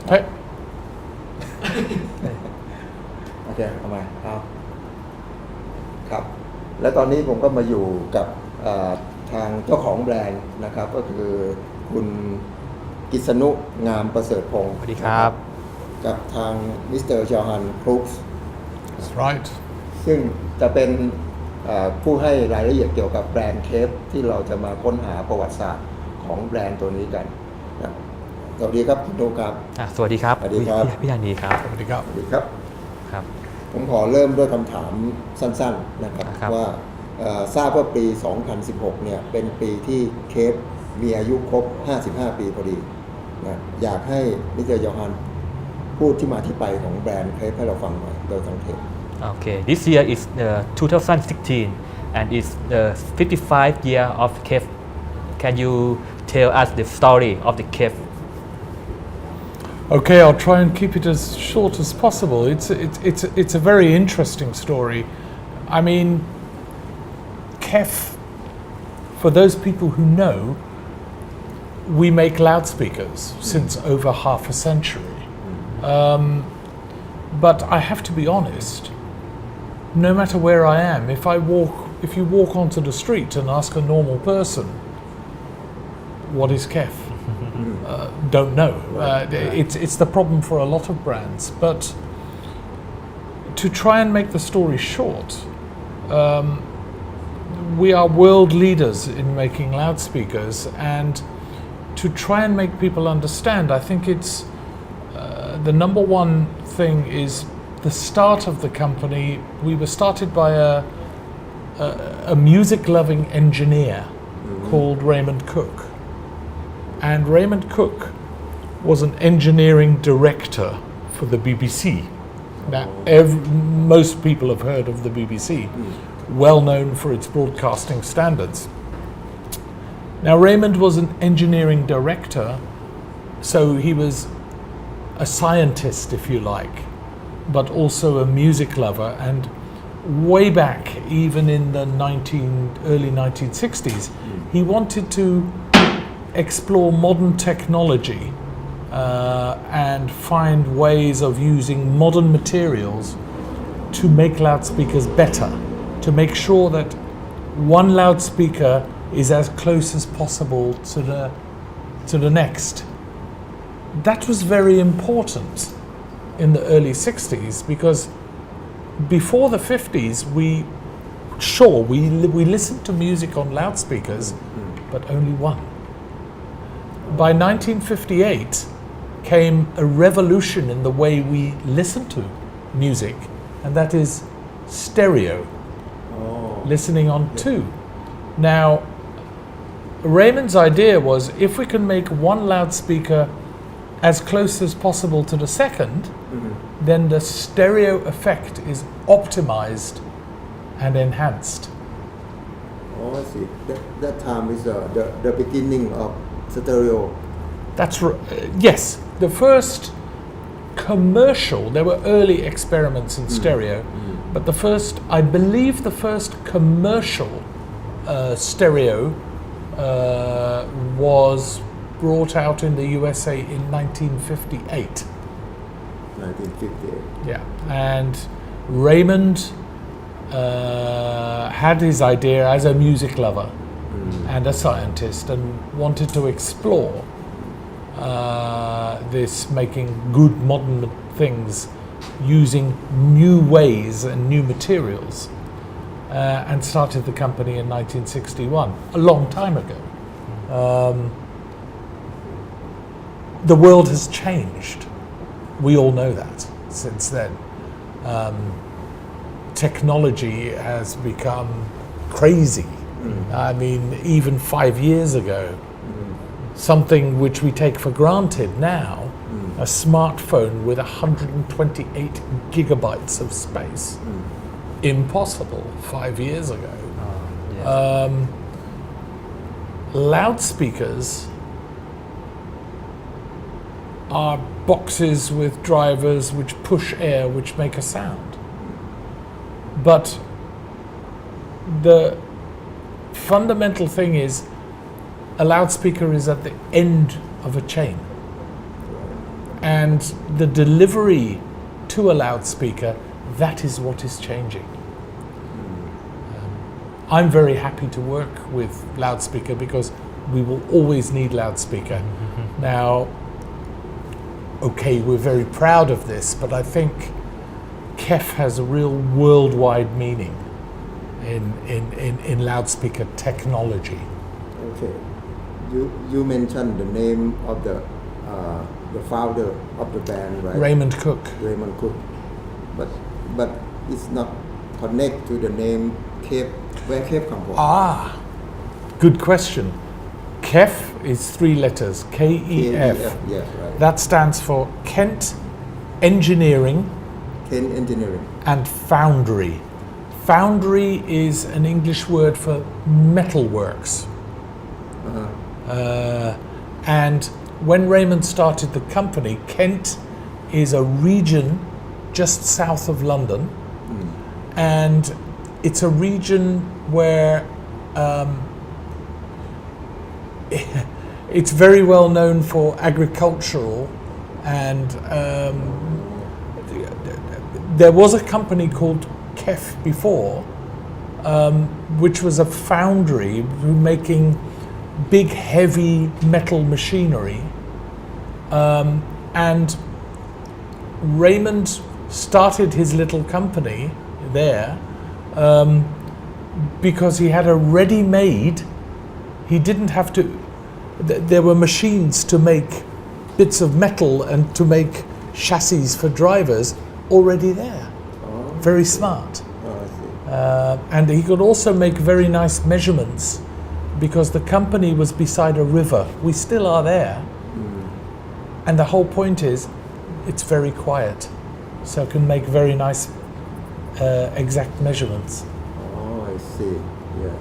เฮ้ย โอเคเอามาครับและตอนนี้ผมก็มาอยู่กับทางเจ้าของแบรนด์นะครับก็คือคุณกิษณุงามประเสริฐพงศ์ สวัสดีครับ กับทางมิสเตอร์จอห์นครูซ That's right ซึ่งจะเป็นผู้ให้รายละเอียดเกี่ยวกับแบรนด์เคฟที่เราจะมาค้นหาประวัติศาสตร์ของแบรนด์ตัวนี้กันนะสวัสดีครับคุณโนครับ สวัสดีครับ สวัสดีครับ พี่ธานีครับ สวัสดีครับ สวัสดีครับ ครับ ผมขอเริ่มด้วยคำถามสั้นๆนะครับ ครับ ว่าทราบว่าปี 2016 เนี่ยเป็นปีที่เคฟมีอายุครบ 55 ปีพอดีนะอยากให้มิสเตอร์ยอฮันพูดที่มาที่ไปของแบรนด์เคฟให้เราฟังหน่อยโดยทั้งเทป Okay, this year is 2016 and it's the 55 year of Cave. Can you tell us the story of the Cave? Okay, I'll try and keep it as short as possible. It's a very interesting story. I mean, KEF, for those people who know, we make loudspeakers since over half a century. But I have to be honest, no matter where I am, if you walk onto the street and ask a normal person, what is KEF? Don't know. It's the problem for a lot of brands. But to try and make the story short, we are world leaders in making loudspeakers, and to try and make people understand, I think it's the number one thing is the start of the company. We were started by a music-loving engineer called Raymond Cook. And Raymond Cook was an engineering director for the BBC. Now, most people have heard of the BBC, well known for its broadcasting standards. Now, Raymond was an engineering director, so he was a scientist, if you like, but also a music lover. And way back, even in the early 1960s, he wanted to explore modern technology and find ways of using modern materials to make loudspeakers better, to make sure that one loudspeaker is as close as possible to the next. That was very important in the early 60s, because before the 50s we listened to music on loudspeakers, but only one. By 1958 came a revolution in the way we listen to music, and that is stereo, listening on two. Now, Raymond's idea was, if we can make one loudspeaker as close as possible to the second, then the stereo effect is optimized and enhanced. Oh, I see. That time is the beginning of stereo. That's right. Yes, the first commercial, there were early experiments in stereo, but I believe the first commercial stereo was brought out in the USA in 1958. 1958. Yeah, and Raymond had his idea as a music lover and a scientist, and wanted to explore this, making good modern things using new ways and new materials, and started the company in 1961, a long time ago. The world has changed. We all know that since then. Technology has become crazy. I mean, even 5 years ago, something which we take for granted now, a smartphone with 128 gigabytes of space, impossible 5 years ago. Yes. Loudspeakers are boxes with drivers which push air, which make a sound. But the fundamental thing is, a loudspeaker is at the end of a chain. and the delivery to a loudspeaker, that is what is changing. I'm very happy to work with loudspeaker because we will always need loudspeaker. Now, okay, we're very proud of this, but I think KEF has a real worldwide meaning in loudspeaker technology. Okay. You mentioned the name of the founder of the band, right? Raymond Cook. Raymond Cook. But it's not connect to the name Cape. Where Cape come from? Good question. KEF is 3 letters, KEF. Yes, right. That stands for Kent Engineering Kent Engineering. and Foundry. Foundry is an English word for metalworks. And when Raymond started the company, Kent is a region just south of London, and it's a region where it's very well known for agricultural, and there was a company called KEF before, which was a foundry making big heavy metal machinery, and Raymond started his little company there because he had a ready-made. He didn't have to. There were machines to make bits of metal and to make chassis for drivers already there. Very smart. I see. And he could also make very nice measurements because the company was beside a river. We still are there. And the whole point is it's very quiet, so it can make very nice exact measurements. I see. Yeah.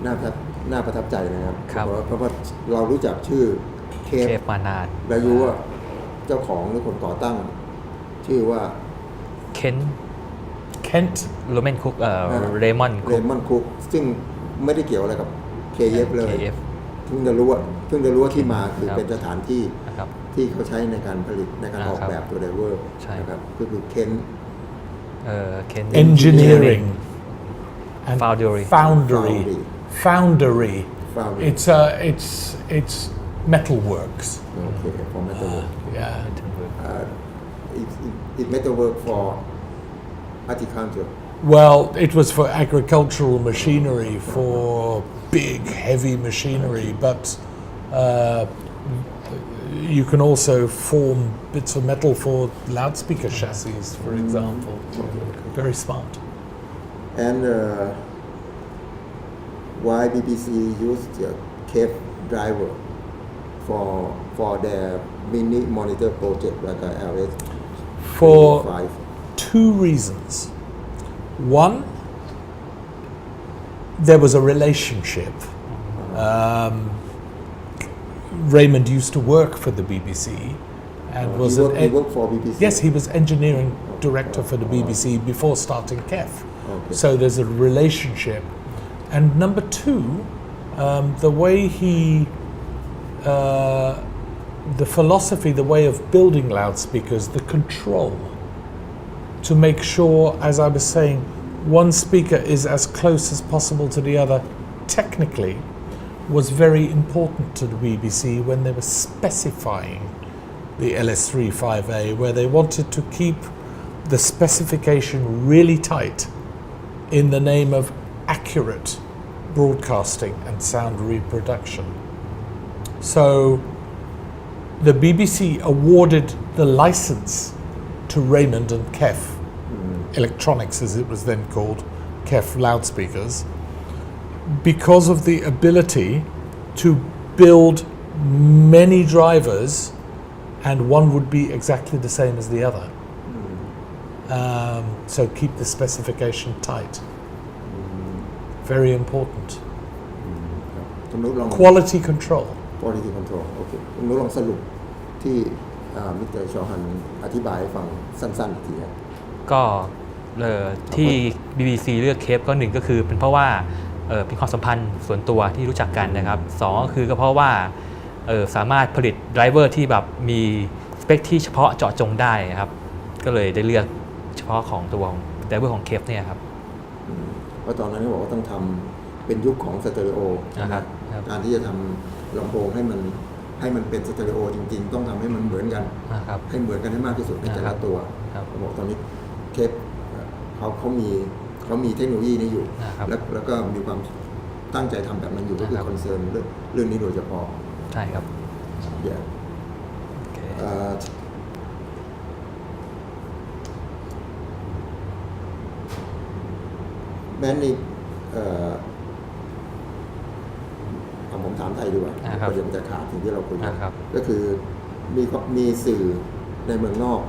น่าประทับใจนะครับ ครับ เพราะว่าเรารู้จักชื่อเค เค ป ฟมานาน และรู้ว่าเจ้าของหรือคนก่อตั้ง ชื่อว่า เคน Kent โรแมนคุกเรมอน เรมอนคุกซึ่งไม่ได้เกี่ยวอะไรกับ KF เลย KF เพิ่งจะรู้ว่าที่มาคือ ครับ เป็นสถานที่ นะครับ ที่เขาใช้ในการผลิตในการออก ครับ แบบตัวไดเวอร์ ใช่ นะครับก็คือเคน เคน Engineering and Foundry. Foundry. Foundry. It's metalworks. โอเค for metalwork Yeah. it metalwork for agriculture Well, it was for agricultural machinery, for big, heavy machinery, but you can also form bits of metal for loudspeaker chassis, for example. Very smart. and why BBC used the cave driver for their mini monitor project like a LS For 5 2 reasons. One, there was a relationship. Raymond used to work for the BBC and was he worked for BBC yes, he was engineering director for the BBC before starting KEF. Okay. So there's a relationship. And number 2, the way the philosophy, the way of building loudspeakers, the control to make sure, as I was saying, one speaker is as close as possible to the other technically, was very important to the BBC when they were specifying the LS35A, where they wanted to keep the specification really tight in the name of accurate broadcasting and sound reproduction. So the BBC awarded the license to Raymond and KEF Electronics, as it was then called, KEF loudspeakers, because of the ability to build many drivers and one would be exactly the same as the other. So keep the specification tight. Very important. คุณนุชลอง Quality control. quality control โอเคคุณนุชลองสรุปที่มิสเตอร์ชอฮันอธิบายให้ฟังสั้นๆอีกทีครับ ก็ที่ BBC เลือกเคฟก็หนึ่งก็คือเป็นเพราะว่าเป็นความสัมพันธ์ส่วนตัวที่รู้จักกันนะครับสองก็คือก็เพราะว่า สามารถผลิตไดรเวอร์ที่แบบมีสเปคที่เฉพาะเจาะจงได้ครับก็เลยได้เลือกเฉพาะของตัวไดรเวอร์ของเคฟเนี่ยครับ เพราะตอนนั้นเขาบอกว่าต้องทำเป็นยุคของสเตอริโอ นะครับ การที่จะทำลำโพงให้มันเป็นสเตอริโอจริงๆ ต้องทำให้มันเหมือนกัน นะครับ ให้เหมือนกันให้มากที่สุดในแต่ละตัว ครับ เขาบอกตอนนี้เคปเขามีเทคโนโลยีนี้อยู่ นะครับ แล้วก็มีความตั้งใจทำแบบนั้นอยู่ก็คือ นะครับ คอนเซิร์นเรื่องนี้โดยเฉพาะ ใช่ครับ Yeah. โอเค แม้นี่ผมถามไทยดีกว่า ครับ เดี๋ยวมันจะขาดสิ่งที่เราคุยกัน ครับ ก็คือมีสื่อในเมืองนอก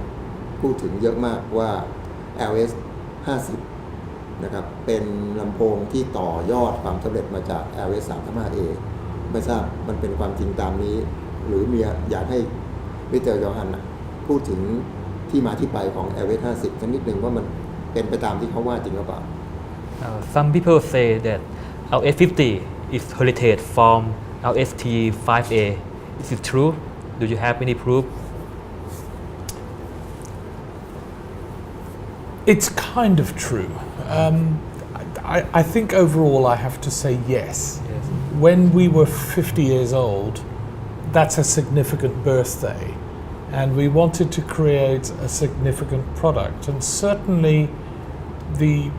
พูดถึงเยอะมากว่า LS 50นะครับเป็นลำโพงที่ต่อยอดความสำเร็จมาจาก LS 355A ไม่ทราบมันเป็นความจริงตามนี้ หรือมีอยากให้มิสเตอร์ยอฮันพูดถึงที่มาที่ไปของ LS 50สักนิดหนึ่งว่ามันเป็นไปตามที่เขาว่าจริงหรือเปล่า Some people say that LS50 is heritage from LST5A. Is it true? Do you have any proof? It's kind of true. I think overall I have to say yes. Yes. When we were 50 years old, that's a significant birthday, and we wanted to create a significant product, and certainly the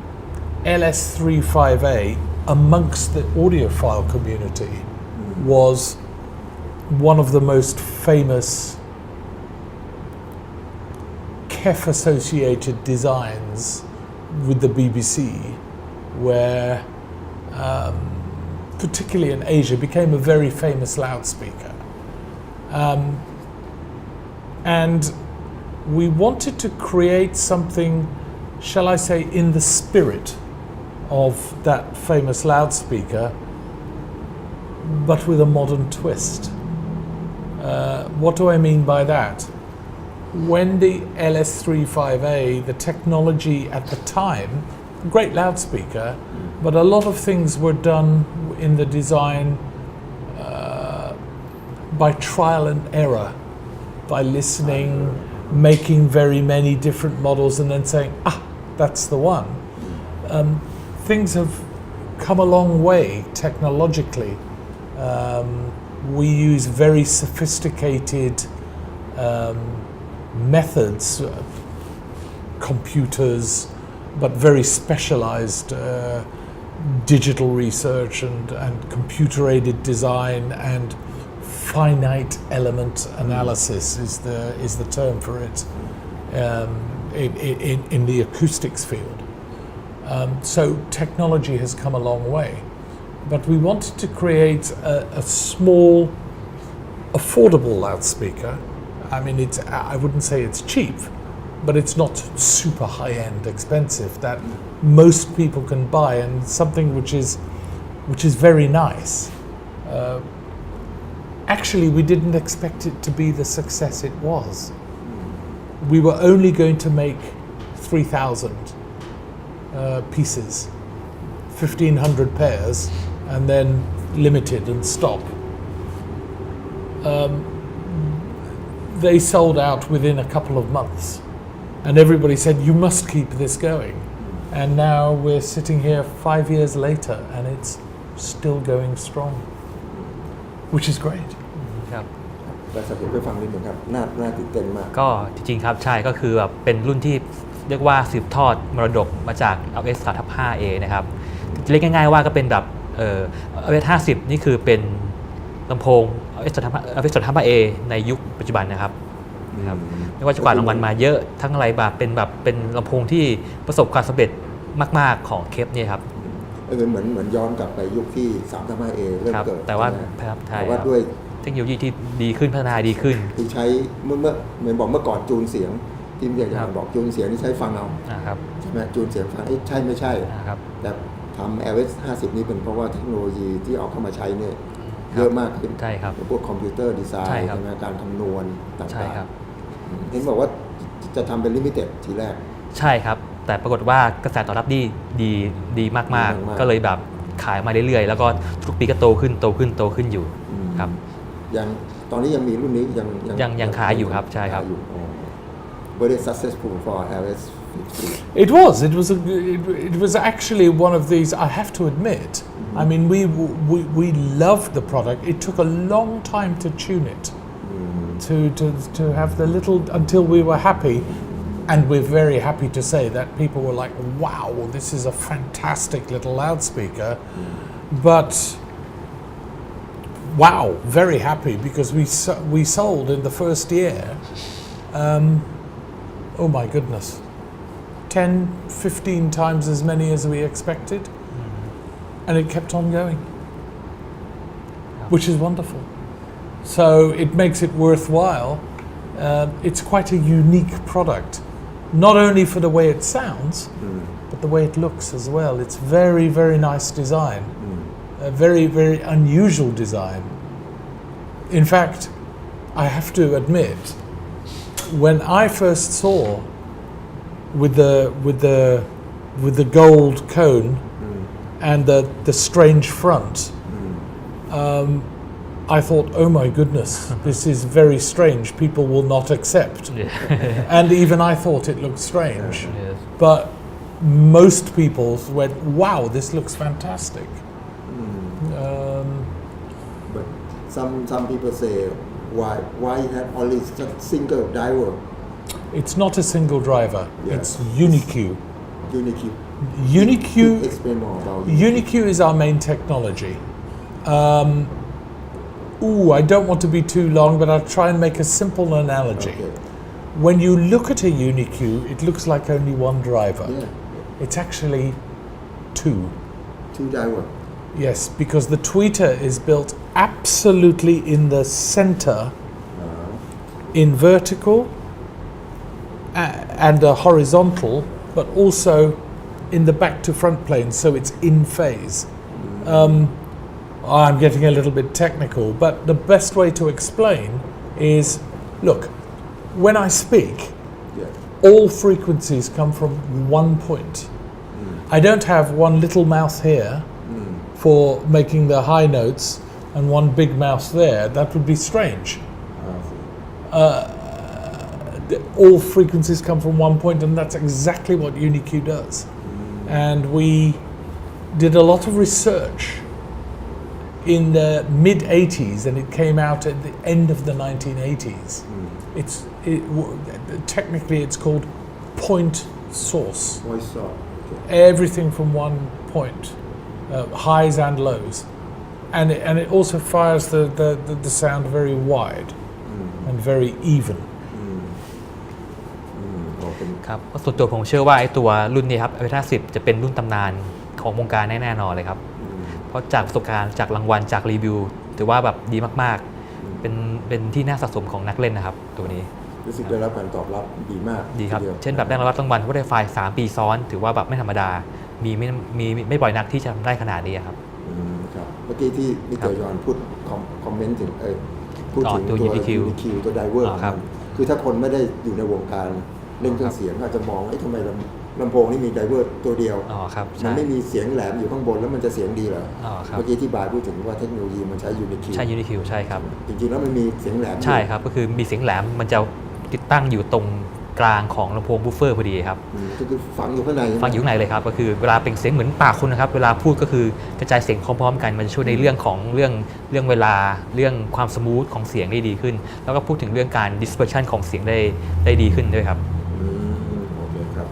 LS35A amongst the audiophile community was one of the most famous KEF associated designs with the BBC, where particularly in Asia became a very famous loudspeaker. And we wanted to create something, shall I say, in the spirit of that famous loudspeaker, but with a modern twist. What do I mean by that? When the LS35A, the technology at the time, great loudspeaker, but a lot of things were done in the design by trial and error, by listening, making very many different models and then saying, that's the one. Things have come a long way technologically. We use very sophisticated methods, computers, but very specialized digital research and computer-aided design and finite element analysis is the term for it in the acoustics field. So technology has come a long way, but we wanted to create a small, affordable loudspeaker. I mean, I wouldn't say it's cheap, but it's not super high-end expensive that most people can buy, and something which is very nice. Actually, we didn't expect it to be the success it was. We were only going to make 3,000 pieces, 1,500 pairs, and then limited and stop. They sold out within a couple of months, and everybody said, you must keep this going. And now we're sitting here 5 years later, and it's still going strong, which is great. ครับ แต่สรุปให้ฟังนิดหนึ่งครับน่าตื่นเต้นมาก ก็จริงๆครับใช่ก็คือแบบเป็นรุ่นที่เรียกว่าสืบทอดมรดกมาจาก LS 355A นะครับเรียกง่ายๆว่าก็เป็นแบบLS 50นี่คือเป็นลำโพง LS 355A ในยุคปัจจุบันนะครับไม่ว่าจะกวาดรางวัลมาเยอะทั้งอะไรแบบเป็นลำโพงที่ประสบความสำเร็จมากๆของเคปเนี่ยครับ เหมือนย้อนกลับไปยุคที่ 355A เริ่มเกิด แต่ว่า แต่ว่าด้วย เทคโนโลยีที่ดีขึ้นพัฒนาดีขึ้น คือใช้เมื่อเหมือนบอกเมื่อก่อนจูนเสียงที่เรียกอย่างบอกจูนเสียงนี่ใช้ฟังเอา นะครับ ใช่ไหมจูนเสียงฟังใช่ไม่ใช่ นะครับ แต่ทำ LS 50 นี่เป็นเพราะว่าเทคโนโลยีที่เอาเข้ามาใช้เนี่ยเยอะมากขึ้น ใช่ครับ พวกคอมพิวเตอร์ดีไซ ใช่ น์ ครับ ใช่ไหมการคำนวณต่างๆ ใช่ครับ เห็นบอกว่าจะทำเป็นลิมิเต็ดทีแรก ใช่ครับแต่ปรากฏว่ากระแสตอบรับดีมากๆก็เลยแบบขายมาเรื่อยๆแล้วก็ทุกปีก็โตขึ้นอยู่ครับ ยังตอนนี้ยังมีรุ่นนี้ยังขายอยู่ครับใช่ครับ ขายอยู่อ๋อ very successful for LS50 It was actually one of these. I have to admit. I mean, we loved the product. It took a long time to tune it, to have the little until we were happy, and we're very happy to say that people were like, "Wow, this is a fantastic little loudspeaker," but. Wow, very happy because we sold in the first year. Oh my goodness, 10, 15 times as many as we expected, and it kept on going, which is wonderful. So it makes it worthwhile. It's quite a unique product, not only for the way it sounds, but the way it looks as well. It's very, very nice design. A very, very unusual design. In fact, I have to admit, when I first saw with the gold cone and the strange front, I thought, oh my goodness, this is very strange. People will not accept. And even I thought it looked strange. Yes. But most people went, wow, this looks fantastic. but some people say why you have only just single driver It's not a single driver. Yeah. It's UniQ. UniQ UniQ. explain more about UniQ is our main technology. I don't want to be too long, but I'll try and make a simple analogy. Okay. When you look at a UniQ, it looks like only one driver. Yeah. It's actually two. Two driver Yes, because the tweeter is built absolutely in the center, in vertical and a horizontal, but also in the back to front plane, so it's in phase. I'm getting a little bit technical, but the best way to explain is, look, when I speak, yeah all frequencies come from one point. I don't have one little mouth here for making the high notes and one big mouth there. That would be strange. All frequencies come from one point, and that's exactly what UniQ does. And we did a lot of research in the mid-80s, and it came out at the end of the 1980s. Technically it's called point source. voice saw Everything from one point, highs and lows, and it also fires the sound very wide and very even. ครับเพราะส่วนตัวผมเชื่อว่าไอ้ตัวรุ่นนี้ครับ LS50 จะเป็นรุ่นตำนานของวงการแน่นอนเลยครับ เพราะจากประสบการณ์จากรางวัลจากรีวิวถือว่าแบบดีมากๆเป็นที่น่าสะสมของนักเล่นนะครับตัวนี้ รู้สึกได้รับการตอบรับดีมาก ดีครับ ทีดียว เช่นแบบได้รับรางวัลว่าได้ไฟล์3 ปีซ้อน ถือว่าแบบไม่ธรรมดามีไม่บ่อยนักที่จะได้ขนาดนี้ครับ ครับเมื่อกี้ที่มิสเตอร์ยอนพูดคอมเมนต์ถึงพูดถึง ตัว ตัว UniQ UniQ ตัวไดเวอร์ ครับ คือถ้าคนไม่ได้อยู่ในวงการเล่นเครื่องเสียงอาจจะมองทำไมลำโพงนี่มีไดเวอร์ตัวเดียว อ๋อครับ มั ใช่ นไม่มีเสียงแหลมอยู่ข้างบนแล้วมันจะเสียงดีเหรอ อ๋อครับ เมื่อกี้ที่บายพูดถึงว่าเทคโนโลยีมันใช้ UniQ ใช่ UniQ ใช่ครับ จริงๆแล้วมันมีเสียงแหลมอยู่ ใช่ครับก็คือมีเสียงแหลมมันจะติดตั้งอยู่ตรงกลางของลำโพงบูฟเฟอร์พอดีครับ ก็คือฝังอยู่ข้างใน ฟังอยู่ข้างในเลยครับก็คือเวลาเป็นเสียงเหมือนปากคุณนะครับเวลาพูดก็คือกระจายเสียงพร้อมๆกันมันจะช่วยในเรื่องของเรื่องเวลาเรื่องความสมูทของเสียงได้ดีขึ้น แล้วก็พูดถึงเรื่องการ dispersion ของเสียงได้ดีขึ้นด้วยครับ โอเคครับ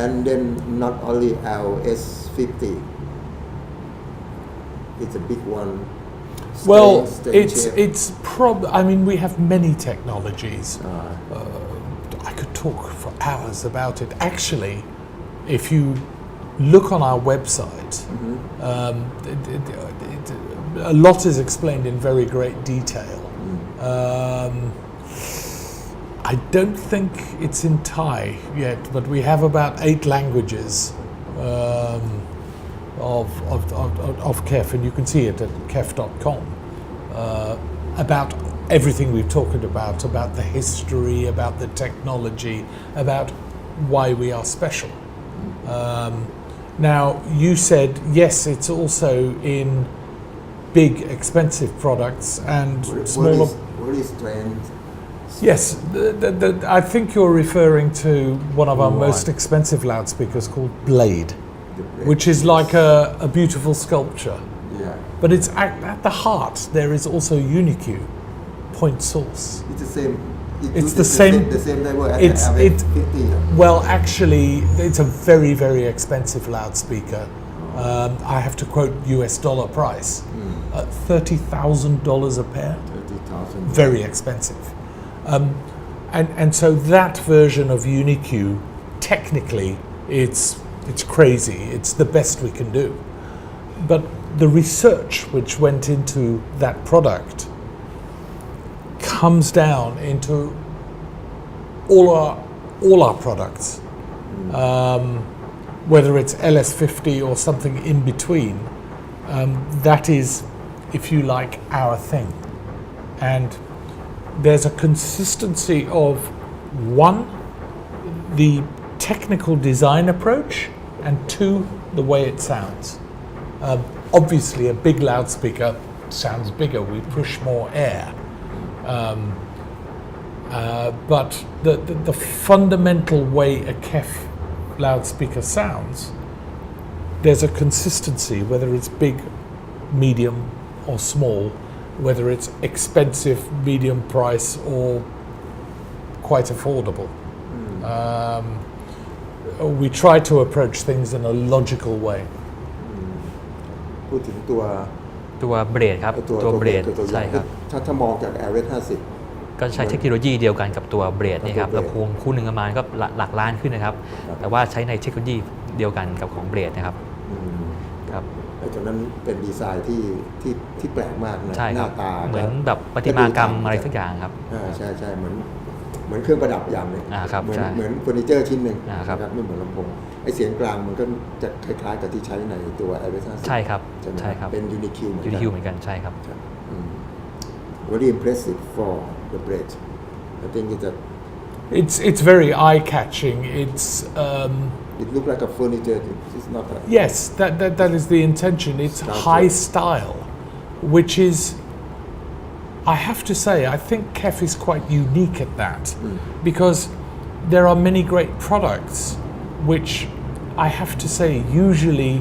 and then not only LS50 it's a big one Well, staying shape. it's I mean, we have many technologies. I could talk for hours about it. Actually, if you look on our website, a lot is explained in very great detail. I don't think it's in Thai yet, but we have about 8 languages of KEF, and you can see it at kef.com, about everything we've talked about the history, about the technology, about why we are special. Now, you said, yes, it's also in big, expensive products and smaller. What is trend? Yes, I think you're referring to one of our Right. most expensive loudspeakers called Blade, The Blade. which is like a beautiful sculpture. Yeah, But it's at the heart, there is also UniQ, point source. it's the same. It's the same. The same level as It's the it. AV50. Well, actually, it's a very, very expensive loudspeaker. I have to quote US dollar price, $30,000 a pair. 30,000. Very expensive. And so that version of UniQ, technically, it's crazy. It's the best we can do. But the research which went into that product comes down into all our products, whether it's LS50 or something in between. That is, if you like, our thing. And there's a consistency of one, the technical design approach, and two, the way it sounds. Obviously, a big loudspeaker sounds bigger. We push more air. But the fundamental way a KEF loudspeaker sounds, there's a consistency, whether it's big, medium, or small, whether it's expensive, medium price, or quite affordable. We try to approach things in a logical way. พูดถึงตัว ตัวเบรดครับตัวเบรด ตัว ใช่ครับ ถ้ามองจาก Airways 50 ก็ใช้เทคโนโลยีเดียวกันกับตัวเบรดนี่ครับ กับตัว ลำโพงคู่หนึ่งประมาณก็หลักล้านขึ้นนะครับ ครับ แต่ว่าใช้ในเทคโนโลยีเดียวกันกับของเบรดนะครับ ครับ ไอ้ตัวนั้นเป็นดีไซน์ที่แปลกมากนะ ใช่ ห ครั น้า บ ตา เหมือนแบบประติมากรรมอะไรสักอย่างครับ ใช่ใช่เหมือนเครื่องประดับอย่างหนึง ครับ เหมือน ใช่ เหมือนเฟอร์นิเจอร์ชิ้นหนึ่ง ครับ นะไม่เหมือนลำโพงไอ้เสียงกลางมันก็จะคล้ายๆกับที่ใช้ในตัว Airways 50 ใช่ครับ ใช่ไหม ใช่ครับ เป็น UniQ เหมือน ยู กั นิคิวเหมือนกันใช่ครับ Very impressive for the Blade. I think It's very eye-catching. it looks like a furniture. It's not a Yes, that is the intention. It's Style high to it. style, which is, I have to say, I think KEF is quite unique at that, because there are many great products which I have to say usually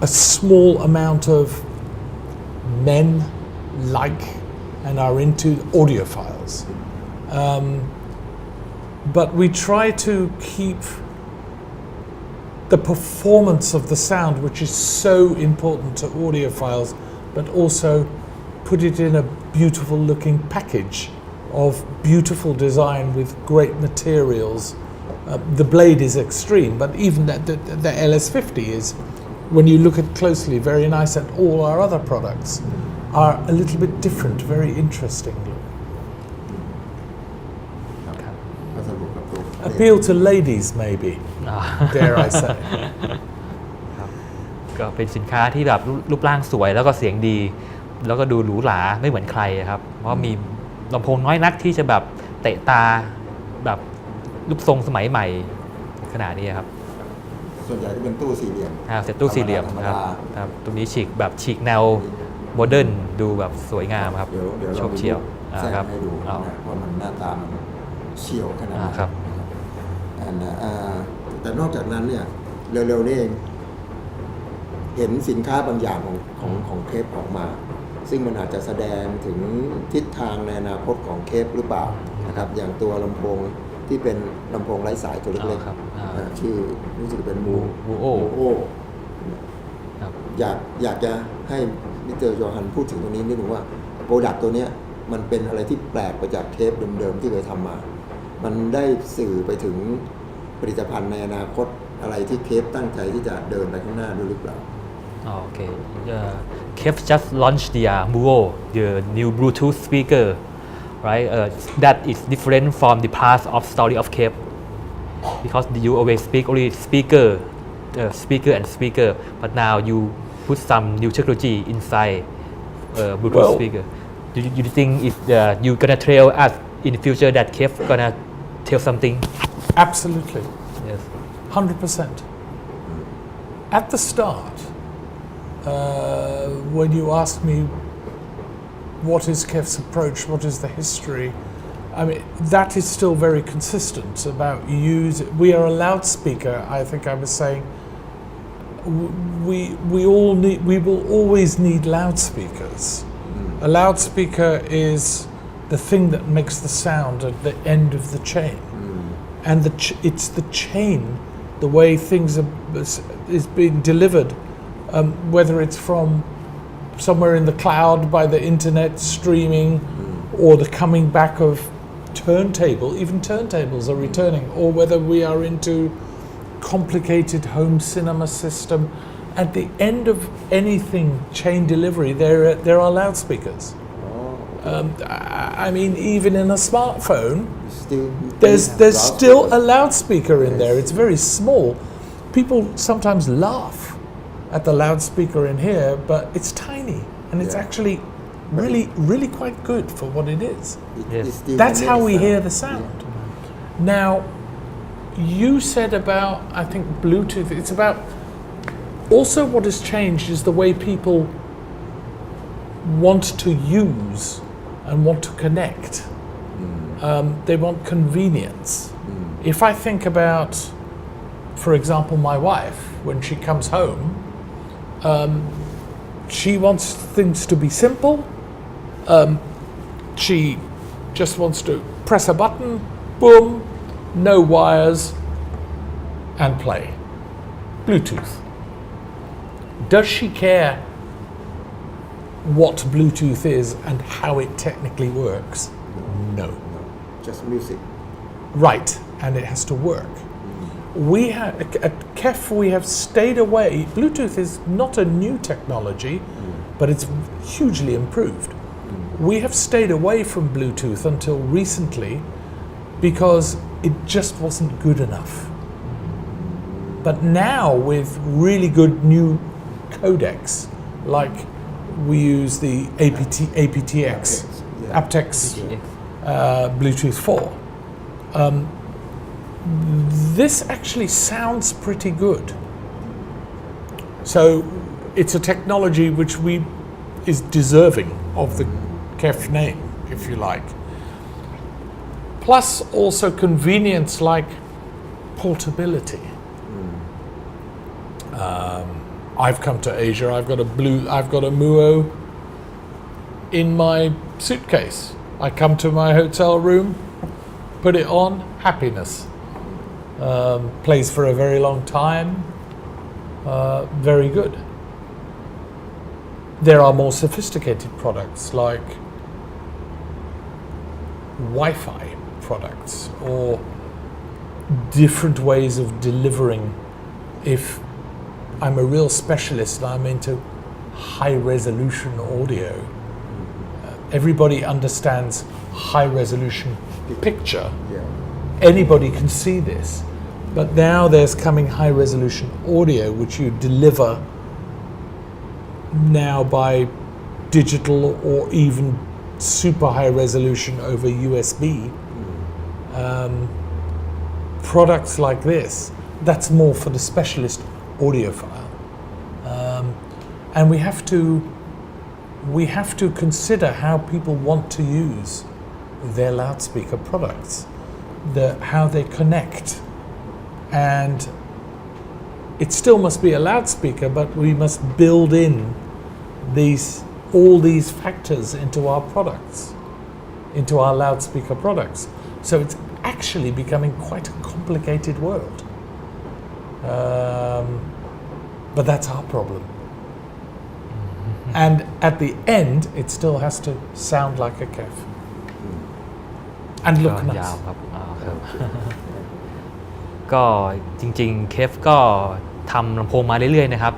a small amount of men like and are into audiophiles. But we try to keep the performance of the sound, which is so important to audiophiles, but also put it in a beautiful looking package of beautiful design with great materials. The Blade is extreme, but even the LS50 is, when you look at closely, very nice, and all our other products are a little bit different, very interesting. สรุปกับตัว Appeal to ladies, maybe, อ่า dare I say. ครับก็เป็นสินค้าที่แบบรูปร่างสวยแล้วก็เสียงดี แล้วก็ดูหรูหราไม่เหมือนใครครับ เพราะมีลำโพงน้อยนักที่จะแบบเตะตาแบบรูปทรงสมัยใหม่ขนาดนี้ครับ ส่วนใหญ่ก็เป็นตู้สี่เหลี่ยม เสร็จตู้สี่เหลี่ยม ธรรม ค ดา รับครับตรงนี้ฉีกแบบฉีกแนวโมเดิร์นดูแบบสวยงามครับ เดี๋ยว โฉ เรา บเฉี่ยว แทรก ครับ ให้ดู เอา นะว่ามันหน้าตามันเฉียวขนาดไหน ครับ แต่นอกจากนั้นเนี่ยเร็วๆนี่เองเห็นสินค้าบางอย่างของเคปออกมา ซึ่งมันอาจจะแสดงถึงทิศทางในอนาคตของเคปหรือเปล่านะครับอย่างตัวลำโพงที่เป็นลำโพงไร้สายตัวเล็ก ครับ ๆชื่อรู้สึกเป็น Muo โอ ครับ อยากจะให้มิสเตอร์โยฮันพูดถึงตรงนี้นิดนึงว่าโปรดักต์ตัวเนี้ยมันเป็นอะไรที่แปลกไปจากเทปเดิมๆที่เคยทำมา มันได้สื่อไปถึงผลิตภัณฑ์ในอนาคตอะไรที่เคปตั้งใจที่จะเดินไปข้างหน้าด้วยหรือเปล่า Okay. KEF just launched the Muo, the new Bluetooth speaker, right? That is different from the past of story of KEF, because you always speak only speaker, and speaker, but now you put some new technology inside Bluetooth Well- speaker. Do you think if you gonna tell us in the future that KEF gonna tell something? Absolutely. Yes. 100%. At the start, when you ask me what is Kev's approach, what is the history, I mean, that is still very consistent about we are a loudspeaker. I think I was saying we will always need loudspeakers. A loudspeaker is the thing that makes the sound at the end of the chain, and it's the chain, the way things is being delivered, whether it's from somewhere in the cloud by the internet streaming, or the coming back of turntable. Even turntables are returning, or whether we are into complicated home cinema system. At the end of anything chain delivery, there are loudspeakers. I mean, even in a smartphone, there's still a loudspeaker in there. It's very small. People sometimes laugh at the loudspeaker in here, but it's tiny, and it's actually really quite good for what it is. That's how we hear the sound. Now, you said about, I think, Bluetooth. It's about, also what has changed is the way people want to use and want to connect. They want convenience. If I think about, for example, my wife, when she comes home, she wants things to be simple. She just wants to press a button, boom, no wires, and play. Bluetooth. Does she care what Bluetooth is and how it technically works? No. Just music. Right, and it has to work. We have, at KEF, we have stayed away. Bluetooth is not a new technology, but it's hugely improved. We have stayed away from Bluetooth until recently because it just wasn't good enough. But now, with really good new codecs, like we use the aptX, aptX Bluetooth 4, this actually sounds pretty good. So it's a technology which is deserving of the KEF name, if you like. Plus also convenience like portability. I've come to Asia, I've got a Muo in my suitcase. I come to my hotel room, put it on, happiness. Plays for a very long time, very good. There are more sophisticated products like Wi-Fi products or different ways of delivering. If I'm a real specialist and I'm into high resolution audio, everybody understands high resolution picture. Anybody can see this, but now there's coming high resolution audio which you deliver now by digital or even super high resolution over USB. Products like this, that's more for the specialist audiophile. And we have to consider how people want to use their loudspeaker products, how they connect. And it still must be a loudspeaker, but we must build in all these factors into our products, into our loudspeaker products. So it's actually becoming quite a complicated world. But that's our problem. And at the end, it still has to sound like a KEF. And look ยาว nice. ครับครับ ก็จริงๆเคฟก็ทำลำโพงมาเรื่อยๆนะครับ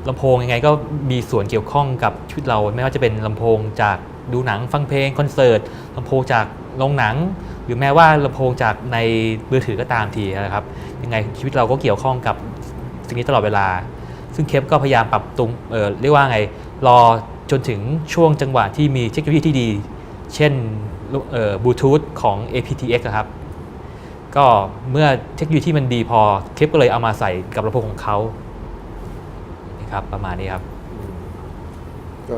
ลำโพงยังไงก็มีส่วนเกี่ยวข้องกับชีวิตเราไม่ว่าจะเป็นลำโพงจากดูหนังฟังเพลงคอนเสิร์ตลำโพงจากโรงหนังหรือแม้ว่าลำโพงจากในมือถือก็ตามทีนะครับยังไงชีวิตเราก็เกี่ยวข้องกับสิ่งนี้ตลอดเวลาซึ่งเคฟก็พยายามปรับปรุงเรียกว่าไงรอจนถึงช่วงจังหวะที่มีเทคโนโลยีที่ดีเช่นบลูทูธของ aptX นะครับก็เมื่อเทคโนโลยีที่มันดีพอเคฟก็เลยเอามาใส่กับลำโพงของเขา ครับประมาณนี้ครับ ก็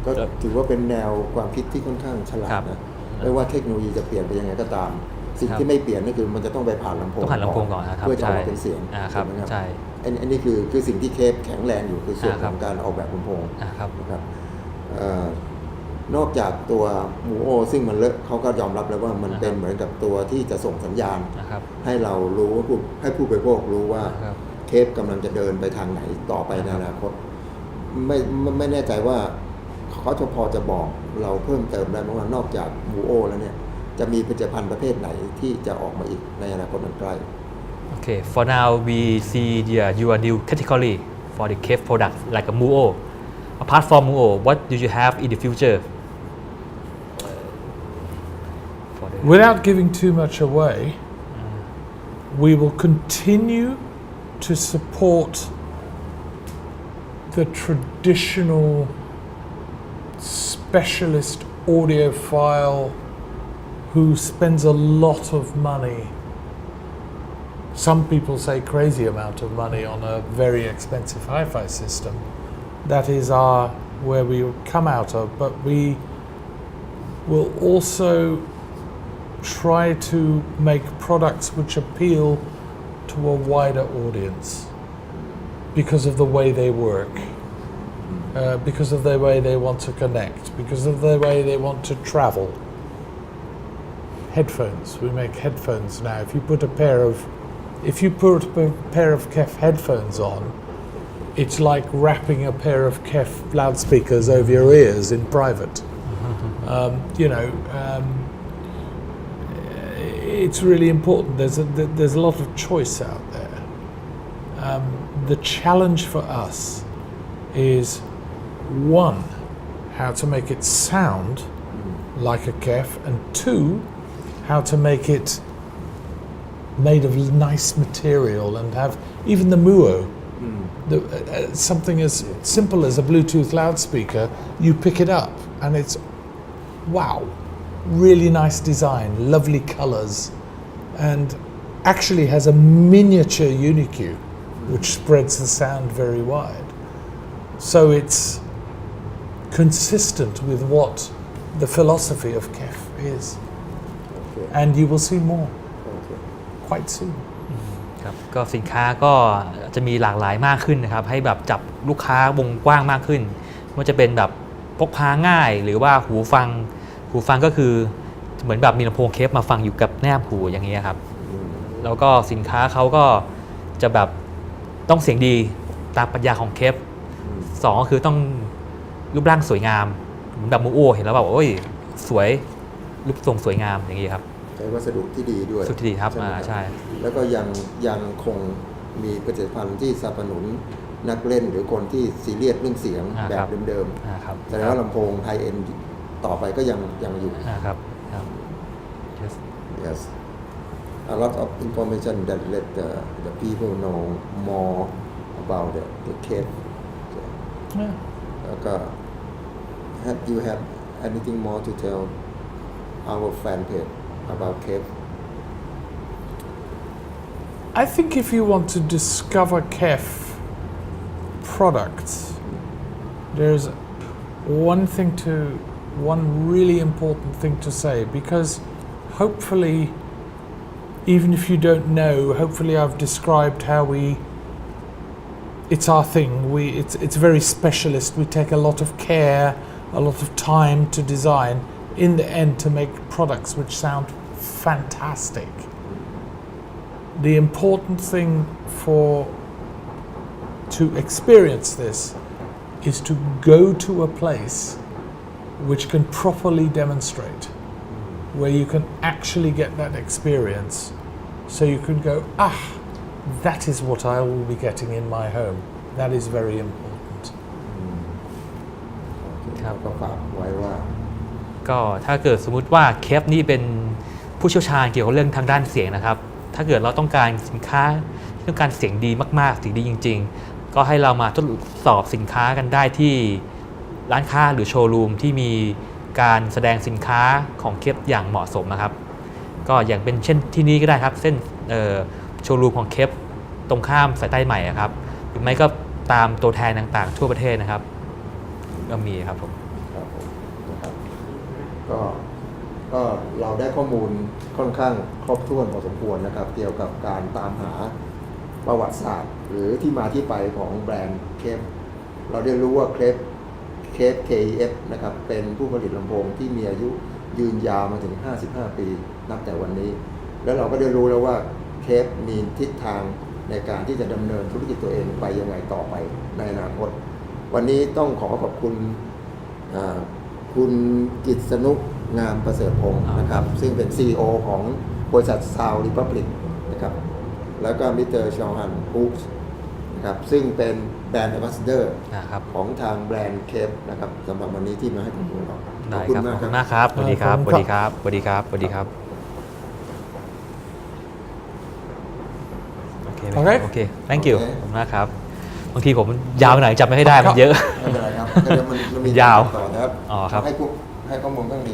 ก็ถือว่าเป็นแนวความคิดที่ค่อนข้างฉลาด ครับ นะไม่ว่าเทคโนโลยีจะเปลี่ยนไปยังไงก็ตาม สิ่ง ครับ ที่ไม่เปลี่ยนนั่นคือมันจะต้องไปผ่านลำโพง ต้องผ่านลำโพงก่อนนะครับ เพื่อจะออกมา ใช่ เป็นเสียง ครับ ถูกไหม ใช่ อันนี้คือสิ่งที่เคปแข็งแรงอยู่คือส่วน ค ข รับ องการออกแบบลำโพง ครับ นะครับนอกจากตัวมูโอซึ่งมันเลอะเขาก็ยอมรับแล้วว่ามันเป็นเหมือนกับตัวที่จะส่งสัญญาณ นะครับ ให้เรารู้ว่าให้ผู้บริโภครู้ว่า ครับ เคปกำลังจะเดินไปทางไหนต่อไปในอนาคตไม่แน่ใจว่าเขาจะพอจะบอกเราเพิ่มเติมได้ไหมว่านอกจากมูโอแล้วเนี่ยจะมีผลิตภัณฑ์ประเภทไหนที่จะออกมาอีกในอนาคตอันใกล้ Okay, for now we see your new category for the cave product like a Muo. Apart from Muo, what do you have in the future? For the- Without giving too much away, we will continue to support the traditional specialist audiophile who spends a lot of money. Some people say crazy amount of money on a very expensive hi-fi system. That is where we come out of, but we will also try to make products which appeal to a wider audience because of the way they work, because of the way they want to connect, because of the way they want to travel. Headphones, we make headphones now. If you put a pair of KEF headphones on, it's like wrapping a pair of KEF loudspeakers over your ears in private. It's really important. There's a lot of choice out there. The challenge for us is one, how to make it sound like a KEF, and two, how to make it made of nice material and have even the Muo, something as simple as a Bluetooth loudspeaker, you pick it up and it's wow, really nice design, lovely colors, and actually has a miniature UniQ which spreads the sound very wide. So it's consistent with what the philosophy of KEF is, and you will see more quite soon. ครับก็สินค้าก็จะมีหลากหลายมากขึ้นนะครับให้แบบจับลูกค้าวงกว้างมากขึ้นไม่ว่าจะเป็นแบบพกพาง่ายหรือว่าหูฟังก็คือเหมือนแบบมีลำโพงเคปมาฟังอยู่กับแนบหูอย่างนี้ครับแล้วก็สินค้าเขาก็จะแบบต้องเสียงดีตามปรัชญาของเคปสองก็คือต้องรูปร่างสวยงามเหมือนแบบมูโอเห็นแล้วแบบโอ้ยสวยรูปทรงสวยงามอย่างนี้ครับ ใช้วัสดุที่ดีด้วย วัสดุที่ดีครับ ไหม ใช่ แล้วก็ยังคงมีผลิตภัณฑ์ที่สนับสนุนนักเล่นหรือคนที่ซีเรียสเรื่องเสียงแบบเดิม ครับ ๆแสดงว่าลำโพงไฮเอ็นต่อไปก็ยังอยู่ ครับครับ Yes. Yes a lot of information that let the people know more about the cave Yeah. แล้วก็ have you have anything more to tell our fan page about cave I think if you want to discover KEF products, there's one really important thing to say, because hopefully, even if you don't know, hopefully I've described how it's our thing. It's very specialist. We take a lot of care, a lot of time to design, in the end to make products which sound fantastic. The important thing to experience this is to go to a place which can properly demonstrate, where you can actually get that experience, so you can go, that is what I will be getting in my home. That is very important. ครับ ก็ฝากไว้ว่า ก็ถ้าเกิดสมมุติว่าเคปนี่เป็นผู้เชี่ยวชาญเกี่ยวกับเรื่องทางด้านเสียงนะครับถ้าเกิดเราต้องการสินค้าที่ต้องการเสียงดีมากๆเสียงดีจริงๆก็ให้เรามาทดสอบสินค้ากันได้ที่ร้านค้าหรือโชว์รูมที่มีการแสดงสินค้าของเคปอย่างเหมาะสมนะครับก็อย่างเป็นเช่นที่นี้ก็ได้ครับเส้นโชว์รูมของเคปตรงข้ามสายใต้ใหม่ครับหรือไม่ก็ ตามตัวแทนต่างๆ ทั่วประเทศนะครับก็มีครับผม ครับผมนะครับก็เราได้ข้อมูลค่อนข้างครบถ้วนพอสมควรนะครับ เกี่ยวกับการตามหาประวัติศาสตร์ หรือที่มาที่ไปของแบรนด์เคปเราได้รู้ว่าเคป KEF นะครับเป็นผู้ผลิตลำโพงที่มีอายุยืนยาวมาถึง 55 ปีนับแต่วันนี้ แล้วเราก็ได้รู้แล้วว่าเคปมีทิศทางในการที่จะดำเนินธุรกิจตัวเองไปยังไงต่อไปในอนาคต วันนี้ต้องขอขอบคุณคุณกิตสนุกงามประเสริฐพงศ์นะครับ ซึ่งเป็น CEO ของบริษัท Sound Republic นะครับ แล้วก็มิสเตอร์ชอฮันฮูกส์นะครับซึ่งเป็นแบรนด์ Ambassador นะครับ ของทางแบรนด์เคปนะครับสำหรับวันนี้ที่มาให้ข้อมูลเราข ได้ อบคุณ ครับ มาก ขอบ ค คุ รับ ณมากครับสวัสดีครับ ข ส อบ วั คุ ส ณ ดี ค ค รั รับ บสวัสดีครับสวัสดีครับโอเคไหม โอเค โอเค thank you โอเค ขอบคุณมากครับบางทีผมยาวไปหน่อยจำไม่ค่อยได้มันเยอะ ไม่เป็นไรครับเดี๋ยวมันมี ยาว ต่อนะครับ อ๋อครับ ให้ข้อมูลข้างนี้